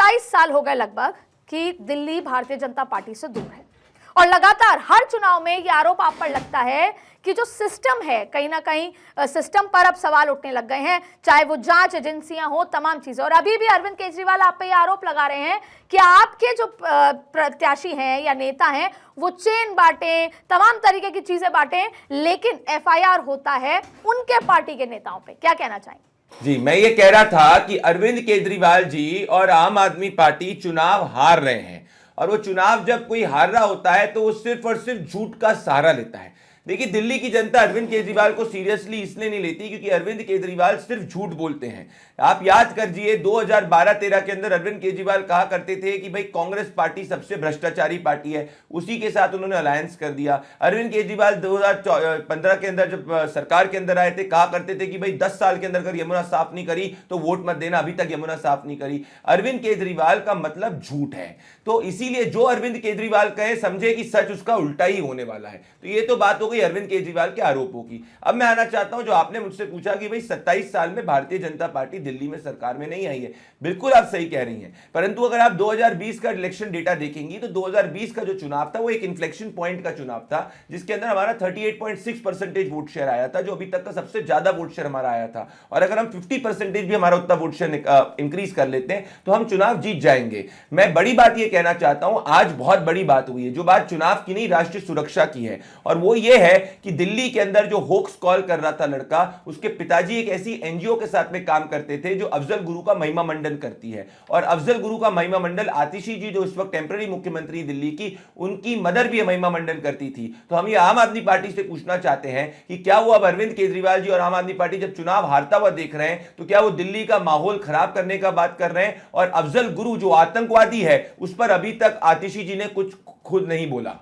27 साल हो गए लगभग कि दिल्ली भारतीय जनता पार्टी से दूर है और लगातार हर चुनाव में यह आरोप आप पर लगता है कि जो सिस्टम है कहीं ना कहीं सिस्टम पर अब सवाल उठने लग गए हैं, चाहे वो जांच एजेंसियां हो, तमाम चीजें। और अभी भी अरविंद केजरीवाल आप पे यह आरोप लगा रहे हैं कि आपके जो प्रत्याशी हैं या नेता हैं वो चेन बांटे, तमाम तरीके की चीजें बांटे, लेकिन एफआईआर होता है उनके पार्टी के नेताओं पे। क्या कहना चाहेंगे? जी, मैं ये कह रहा था कि अरविंद केजरीवाल जी और आम आदमी पार्टी चुनाव हार रहे हैं और वो चुनाव जब कोई हार रहा होता है तो वो सिर्फ और सिर्फ झूठ का सहारा लेता है। देखिए, दिल्ली की जनता अरविंद केजरीवाल को सीरियसली इसलिए नहीं लेती क्योंकि अरविंद केजरीवाल सिर्फ झूठ बोलते हैं। आप याद करिए 2012-13 के अंदर अरविंद केजरीवाल कहा करते थे कि भाई कांग्रेस पार्टी सबसे भ्रष्टाचारी पार्टी है, उसी के साथ उन्होंने अलायंस कर दिया। अरविंद केजरीवाल 2015 के अंदर जब सरकार के अंदर आए थे कहा करते थे कि भाई 10 साल के अंदर अगर यमुना साफ नहीं करी तो वोट मत देना, अभी तक यमुना साफ नहीं करी। अरविंद केजरीवाल का मतलब झूठ है, तो इसीलिए जो अरविंद केजरीवाल कहे समझे कि सच उसका उल्टा ही होने वाला है। तो ये तो बात हो गई अरविंद केजरीवाल के आरोपों की। अब मैं आना चाहता हूं, जो आपने मुझसे पूछा कि भाई 27 साल में भारतीय जनता पार्टी दिल्ली में सरकार में नहीं आई है। बिल्कुल आप सही कह रही हैं, परंतु अगर आप 2020 का इलेक्शन डेटा देखेंगी तो 2020 का जो चुनाव था वो एक इन्फ्लेक्शन पॉइंट का चुनाव था जिसके अंदर हमारा 38.6% वोट शेयर आया था, जो अभी तक का सबसे ज्यादा वोट शेयर हमारा आया था। और अगर हम 50% भी हमारा उतना वोट शेयर इंक्रीज कर लेते हैं तो हम चुनाव जीत जाएंगे। मैं बड़ी बात यह कहना चाहता हूं, आज बहुत बड़ी बात हुई है, जो बात चुनाव की नहीं राष्ट्रीय सुरक्षा की है, और वो ये है कि दिल्ली के अंदर जो होक्स कॉल कर रहा था लड़का, उसके पिताजी एक ऐसी एनजीओ के साथ में काम करते थे जो अफजल गुरु का महिमा मंडन करती है। और अफजल गुरु का महिमा मंडल आतिशी जी जो इस वक्त टेम्पररी मुख्यमंत्री दिल्ली की, उनकी मदर भी महिमा मंडन करती थी। तो हम ये आम आदमी पार्टी से पूछना चाहते हैं कि क्या वो अब अरविंद केजरीवाल जी और आम आदमी पार्टी जब चुनाव हारता हुआ देख रहे हैं तो क्या वो दिल्ली का माहौल खराब करने का बात कर रहे हैं? और अफजल गुरु जो आतंकवादी है उस पर अभी तक आतिशी जी ने कुछ खुद नहीं बोला।